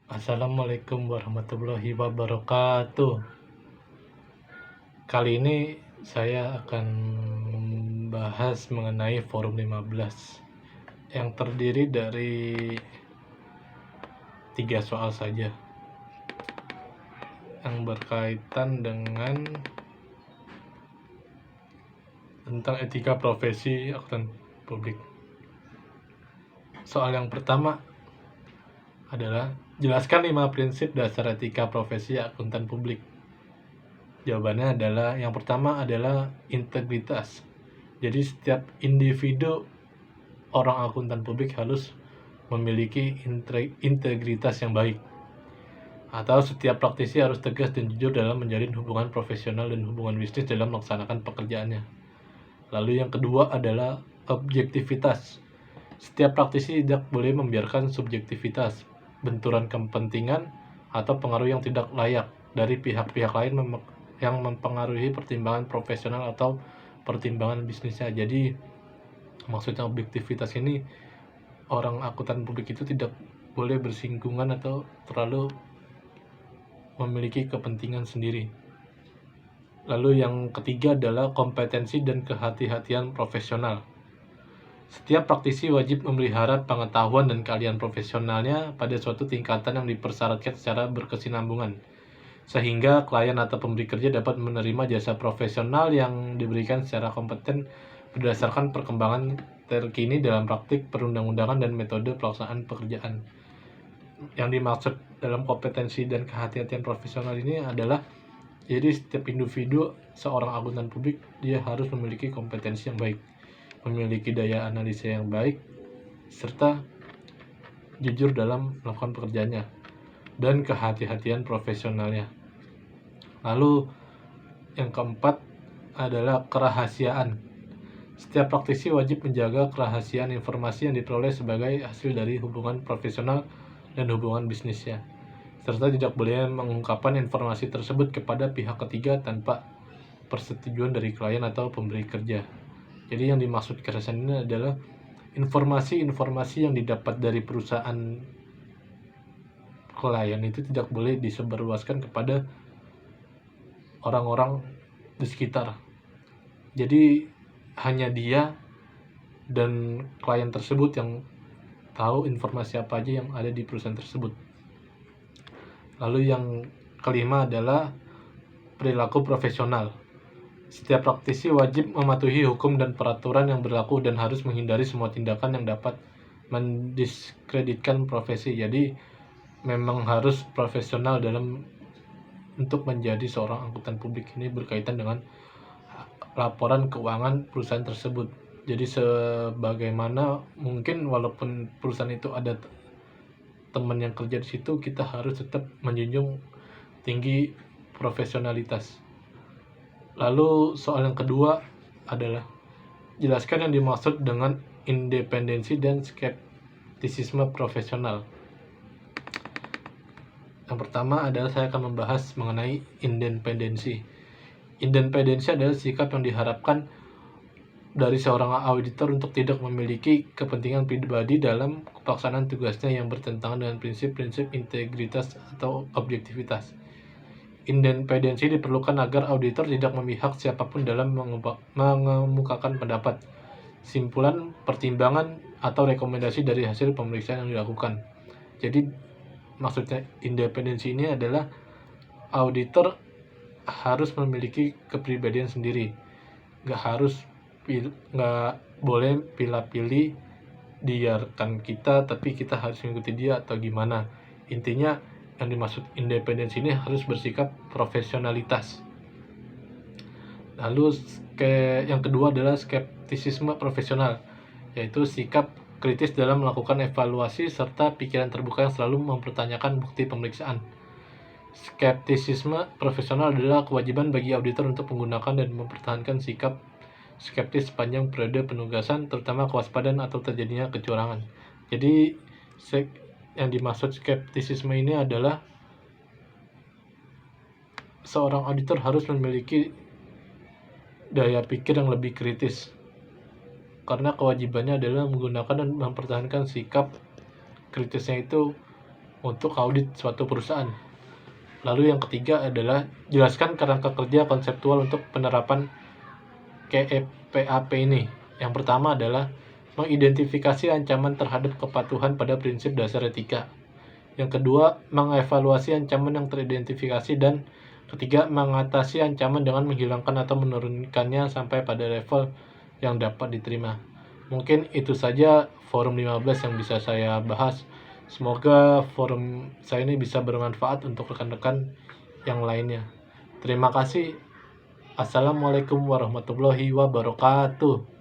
Assalamualaikum warahmatullahi wabarakatuh. Kali ini saya akan membahas mengenai Forum 15 yang terdiri dari 3 soal saja yang berkaitan dengan tentang etika profesi akuntan publik. Soal yang pertama adalah jelaskan 5 prinsip dasar etika profesi akuntan publik. Jawabannya adalah yang pertama adalah integritas. Jadi setiap individu orang akuntan publik harus memiliki integritas yang baik. Atau setiap praktisi harus tegas dan jujur dalam menjalin hubungan profesional dan hubungan bisnis dalam melaksanakan pekerjaannya. Lalu yang kedua adalah objektivitas. Setiap praktisi tidak boleh membiarkan subjektivitas, benturan kepentingan, atau pengaruh yang tidak layak dari pihak-pihak lain yang mempengaruhi pertimbangan profesional atau pertimbangan bisnisnya. Jadi maksudnya objektivitas ini, orang akuntan publik itu tidak boleh bersinggungan atau terlalu memiliki kepentingan sendiri. Lalu yang ketiga adalah kompetensi dan kehati-hatian profesional. Setiap praktisi wajib memelihara pengetahuan dan keahlian profesionalnya pada suatu tingkatan yang dipersyaratkan secara berkesinambungan, sehingga klien atau pemberi kerja dapat menerima jasa profesional yang diberikan secara kompeten berdasarkan perkembangan terkini dalam praktik perundang-undangan dan metode pelaksanaan pekerjaan. Yang dimaksud dalam kompetensi dan kehati-hatian profesional ini adalah, jadi setiap individu seorang akuntan publik dia harus memiliki kompetensi yang baik, memiliki daya analisa yang baik, serta jujur dalam melakukan pekerjaannya, dan kehati-hatian profesionalnya. Lalu yang keempat adalah kerahasiaan. Setiap praktisi wajib menjaga kerahasiaan informasi yang diperoleh sebagai hasil dari hubungan profesional dan hubungan bisnisnya, serta tidak boleh mengungkapkan informasi tersebut kepada pihak ketiga tanpa persetujuan dari klien atau pemberi kerja. Jadi yang dimaksud kerahasiaan ini adalah informasi-informasi yang didapat dari perusahaan klien itu tidak boleh disebarluaskan kepada orang-orang di sekitar. Jadi hanya dia dan klien tersebut yang tahu informasi apa aja yang ada di perusahaan tersebut. Lalu yang kelima adalah perilaku profesional. Setiap praktisi wajib mematuhi hukum dan peraturan yang berlaku dan harus menghindari semua tindakan yang dapat mendiskreditkan profesi. Jadi memang harus profesional dalam untuk menjadi seorang akuntan publik. Ini berkaitan dengan laporan keuangan perusahaan tersebut. Jadi sebagaimana mungkin walaupun perusahaan itu ada teman yang kerja di situ, kita harus tetap menjunjung tinggi profesionalitas. Lalu soal yang kedua adalah jelaskan yang dimaksud dengan independensi dan skeptisisme profesional. Yang pertama adalah saya akan membahas mengenai independensi. Independensi adalah sikap yang diharapkan dari seorang auditor untuk tidak memiliki kepentingan pribadi dalam pelaksanaan tugasnya yang bertentangan dengan prinsip-prinsip integritas atau objektivitas. Independensi diperlukan agar auditor tidak memihak siapapun dalam mengemukakan pendapat, simpulan, pertimbangan, atau rekomendasi dari hasil pemeriksaan yang dilakukan. Jadi maksudnya independensi ini adalah auditor harus memiliki kepribadian sendiri, nggak boleh pilih-pilih biarkan kita tapi kita harus mengikuti dia atau gimana. Intinya yang dimaksud independensi ini harus bersikap profesionalitas. Lalu yang kedua adalah skeptisisme profesional, yaitu sikap kritis dalam melakukan evaluasi serta pikiran terbuka yang selalu mempertanyakan bukti pemeriksaan. Skeptisisme profesional adalah kewajiban bagi auditor untuk menggunakan dan mempertahankan sikap skeptis sepanjang periode penugasan, terutama kewaspadaan atau terjadinya kecurangan. Jadi yang dimaksud skeptisisme ini adalah seorang auditor harus memiliki daya pikir yang lebih kritis, karena kewajibannya adalah menggunakan dan mempertahankan sikap kritisnya itu untuk audit suatu perusahaan. Lalu yang ketiga adalah jelaskan kerangka kerja konseptual untuk penerapan KEPAP ini. Yang pertama adalah mengidentifikasi ancaman terhadap kepatuhan pada prinsip dasar etika. Yang kedua, mengevaluasi ancaman yang teridentifikasi, dan ketiga, mengatasi ancaman dengan menghilangkan atau menurunkannya sampai pada level yang dapat diterima. Mungkin itu saja forum 15 yang bisa saya bahas. Semoga forum saya ini bisa bermanfaat untuk rekan-rekan yang lainnya. Terima kasih. Assalamualaikum warahmatullahi wabarakatuh.